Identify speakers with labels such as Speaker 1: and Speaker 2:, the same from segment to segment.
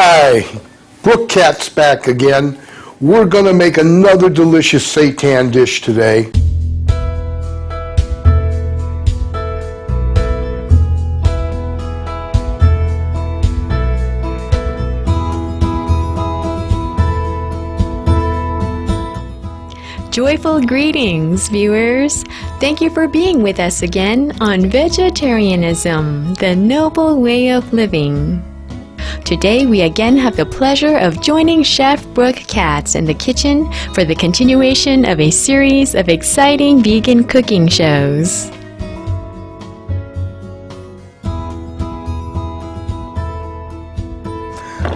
Speaker 1: Hi, Brooke Cat's back again. We're gonna make another delicious seitan dish today.
Speaker 2: Joyful greetings, viewers! Thank you for being with us again on Vegetarianism, the Noble Way of Living. Today we again have the pleasure of joining Chef Brooke Katz in the kitchen for the continuation of a series of exciting vegan cooking shows.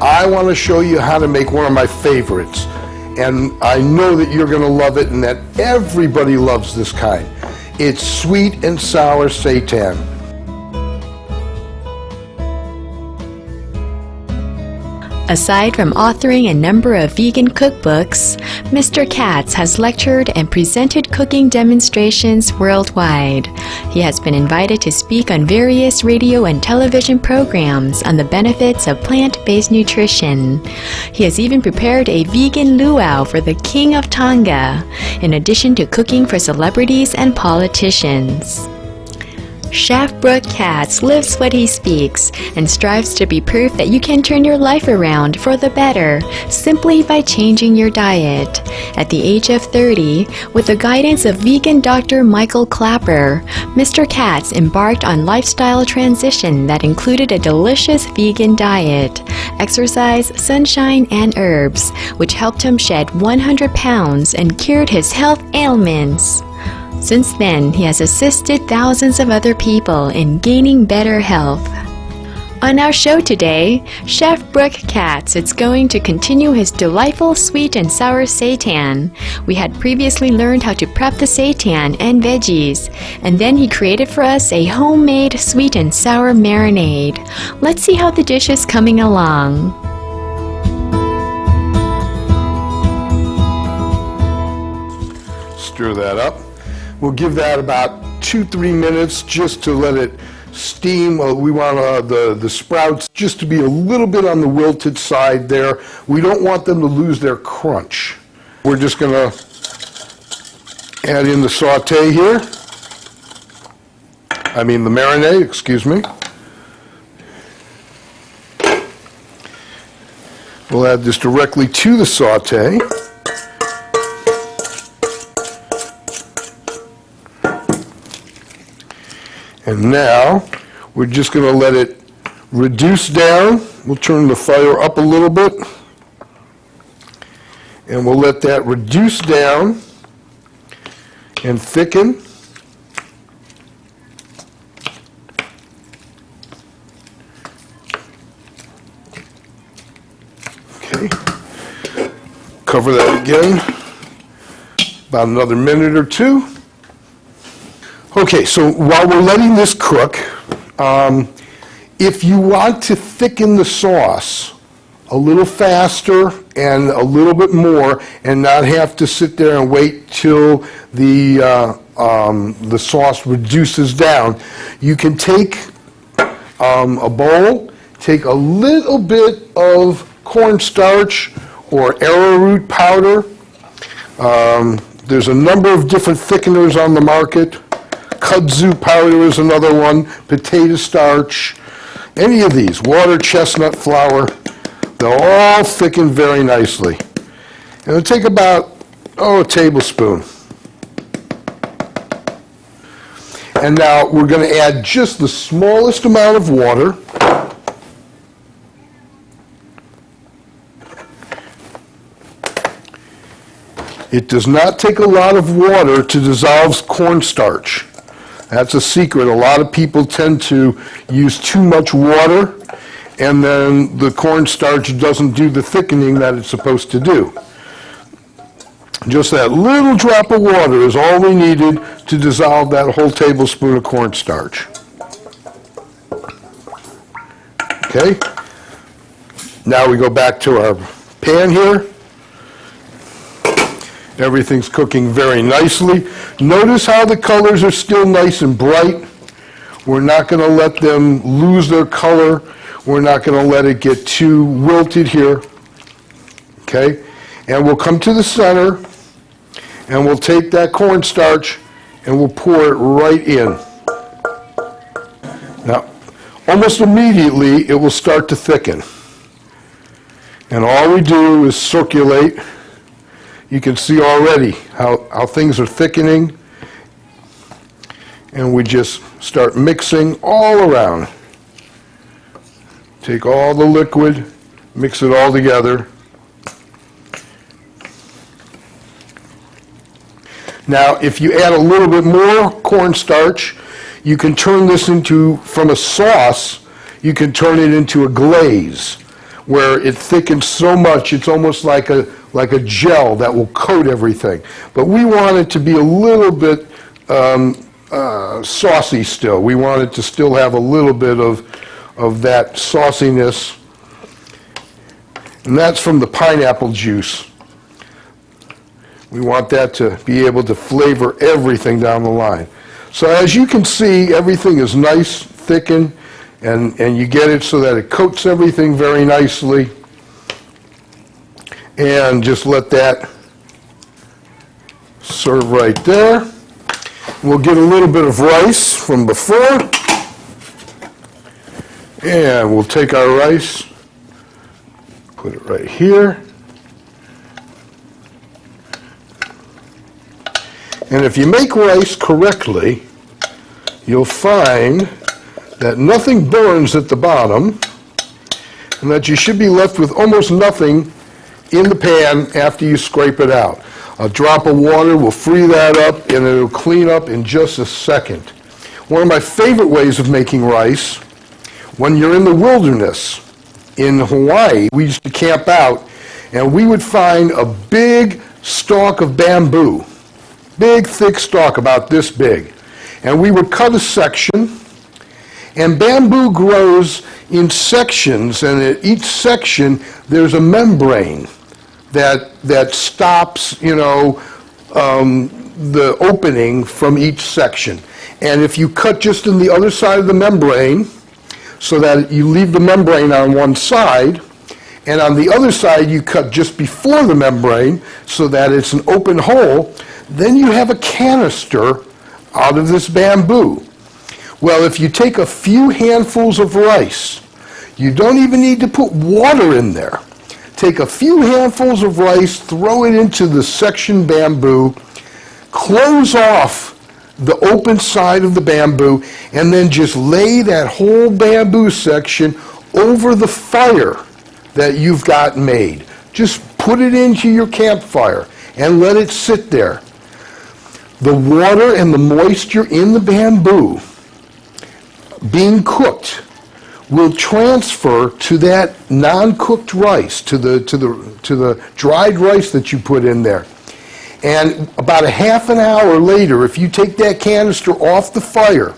Speaker 1: I want to show you how to make one of my favorites. And I know that you're going to love it and that everybody loves this kind. It's sweet and sour seitan.
Speaker 2: Aside from authoring a number of vegan cookbooks, Mr. Katz has lectured and presented cooking demonstrations worldwide. He has been invited to speak on various radio and television programs on the benefits of plant-based nutrition. He has even prepared a vegan luau for the King of Tonga, in addition to cooking for celebrities and politicians. Chef Brooke Katz lives what he speaks and strives to be proof that you can turn your life around for the better simply by changing your diet. At the age of 30, with the guidance of vegan Dr. Michael Clapper, Mr. Katz embarked on lifestyle transition that included a delicious vegan diet, exercise, sunshine, and herbs, which helped him shed 100 pounds and cured his health ailments. Since then, he has assisted thousands of other people in gaining better health. On our show today, Chef Brooke Katz is going to continue his delightful sweet and sour seitan. We had previously learned how to prep the seitan and veggies, and then he created for us a homemade sweet and sour marinade. Let's see how the dish is coming along.
Speaker 1: Stir that up. We'll give that about 2-3 minutes just to let it steam. We want the sprouts just to be a little bit on the wilted side there. We don't want them to lose their crunch. We're just going to add in the saute here. I mean the marinade, excuse me. We'll add this directly to the saute. And now, we're just going to let it reduce down. We'll turn the fire up a little bit. And we'll let that reduce down and thicken. Okay. Cover that again. About another minute or two. Okay, so while we're letting this cook, if you want to thicken the sauce a little faster and a little bit more and not have to sit there and wait till the sauce reduces down, you can take a bowl, take a little bit of cornstarch or arrowroot powder. There's a number of different thickeners on the market. Kudzu powder is another one, potato starch, any of these, water, chestnut flour, they'll all thicken very nicely. And it'll take about, a tablespoon. And now we're going to add just the smallest amount of water. It does not take a lot of water to dissolve cornstarch. That's a secret. A lot of people tend to use too much water, and then the cornstarch doesn't do the thickening that it's supposed to do. Just that little drop of water is all we needed to dissolve that whole tablespoon of cornstarch. Okay? Now we go back to our pan here. Everything's cooking very nicely. Notice how the colors are still nice and bright. We're not going to let them lose their color. We're not going to let it get too wilted here. Okay? And we'll come to the center, and we'll take that cornstarch, and we'll pour it right in. Now, almost immediately, it will start to thicken. And all we do is circulate. You can see already how things are thickening. And we just start mixing all around. Take all the liquid, mix it all together. Now, if you add a little bit more cornstarch, you can turn this into, from a sauce, you can turn it into a glaze, where it thickens so much it's almost like a gel that will coat everything. But we want it to be a little bit saucy still. We want it to still have a little bit of that sauciness. And that's from the pineapple juice. We want that to be able to flavor everything down the line. So as you can see, everything is nice, thickened, and you get it so that it coats everything very nicely. And just let that serve right there. We'll get a little bit of rice from before. And we'll take our rice, put it right here. And if you make rice correctly, you'll find that nothing burns at the bottom, and that you should be left with almost nothing in the pan after you scrape it out. A drop of water will free that up, and it'll clean up in just a second. One of my favorite ways of making rice, when you're in the wilderness in Hawaii, we used to camp out, and we would find a big stalk of bamboo. Big, thick stalk, about this big. And we would cut a section, and bamboo grows in sections, and at each section there's a membrane that stops, the opening from each section. And if you cut just in the other side of the membrane, so that you leave the membrane on one side, and on the other side you cut just before the membrane, so that it's an open hole, then you have a canister out of this bamboo. Well, if you take a few handfuls of rice, you don't even need to put water in there. Take a few handfuls of rice, throw it into the section bamboo, close off the open side of the bamboo, and then just lay that whole bamboo section over the fire that you've got made. Just put it into your campfire and let it sit there. The water and the moisture in the bamboo being cooked will transfer to that non-cooked rice, to the dried rice that you put in there. And about a half an hour later, if you take that canister off the fire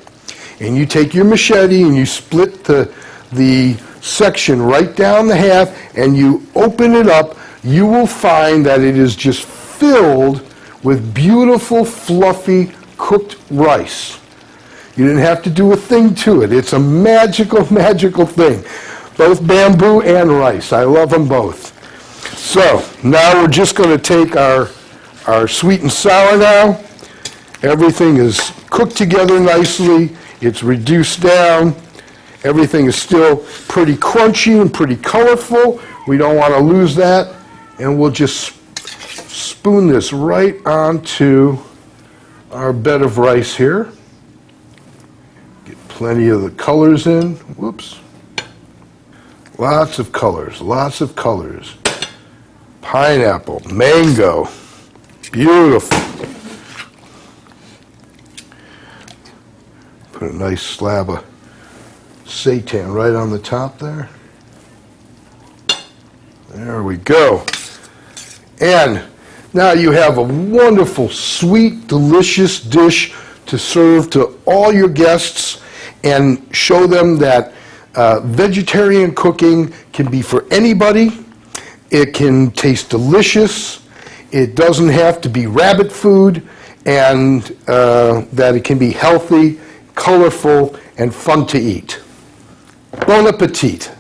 Speaker 1: and you take your machete and you split the section right down the half and you open it up, you will find that it is just filled with beautiful, fluffy, cooked rice. You didn't have to do a thing to it. It's a magical, magical thing. Both bamboo and rice. I love them both. So now we're just going to take our sweet and sour now. Everything is cooked together nicely. It's reduced down. Everything is still pretty crunchy and pretty colorful. We don't want to lose that. And we'll just spoon this right onto our bed of rice here. Get plenty of the colors in. Whoops. Lots of colors, lots of colors. Pineapple, mango, beautiful. Put a nice slab of seitan right on the top there. There we go. And now you have a wonderful, sweet, delicious dish to serve to all your guests and show them that vegetarian cooking can be for anybody. It can taste delicious. It doesn't have to be rabbit food, and that it can be healthy, colorful, and fun to eat. Bon appetit.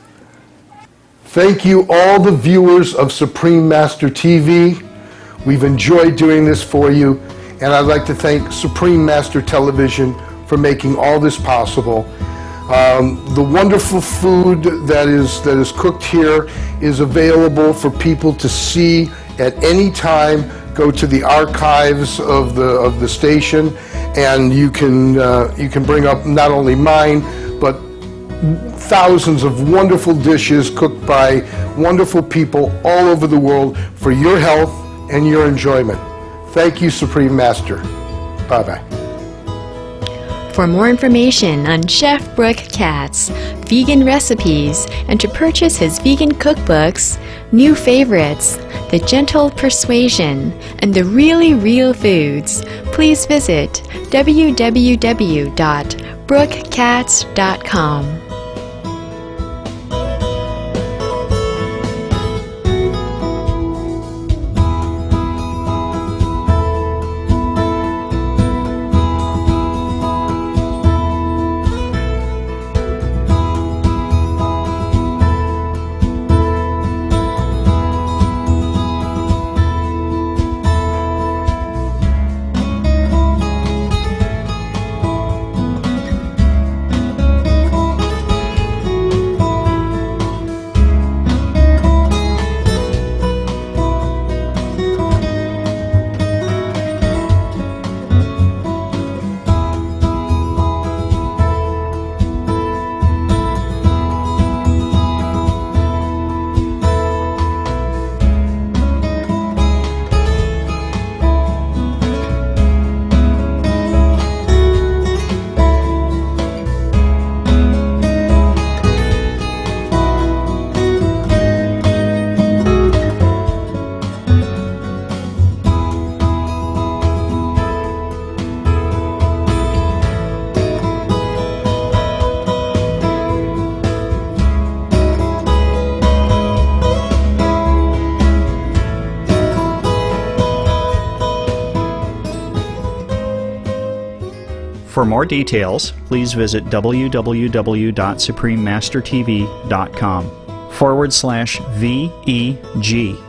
Speaker 1: Thank you, all the viewers of Supreme Master TV. We've enjoyed doing this for you, and I'd like to thank Supreme Master Television for making all this possible. The wonderful food that is cooked here is available for people to see at any time. Go to the archives of the station, and you can bring up not only mine, but thousands of wonderful dishes cooked by wonderful people all over the world for your health and your enjoyment. Thank you, Supreme Master. Bye-bye.
Speaker 2: For more information on Chef Brooke Katz, vegan recipes, and to purchase his vegan cookbooks, New Favorites, The Gentle Persuasion, and The Really Real Foods, please visit www.brookekatz.com.
Speaker 3: For more details, please visit www.suprememastertv.com/VEG.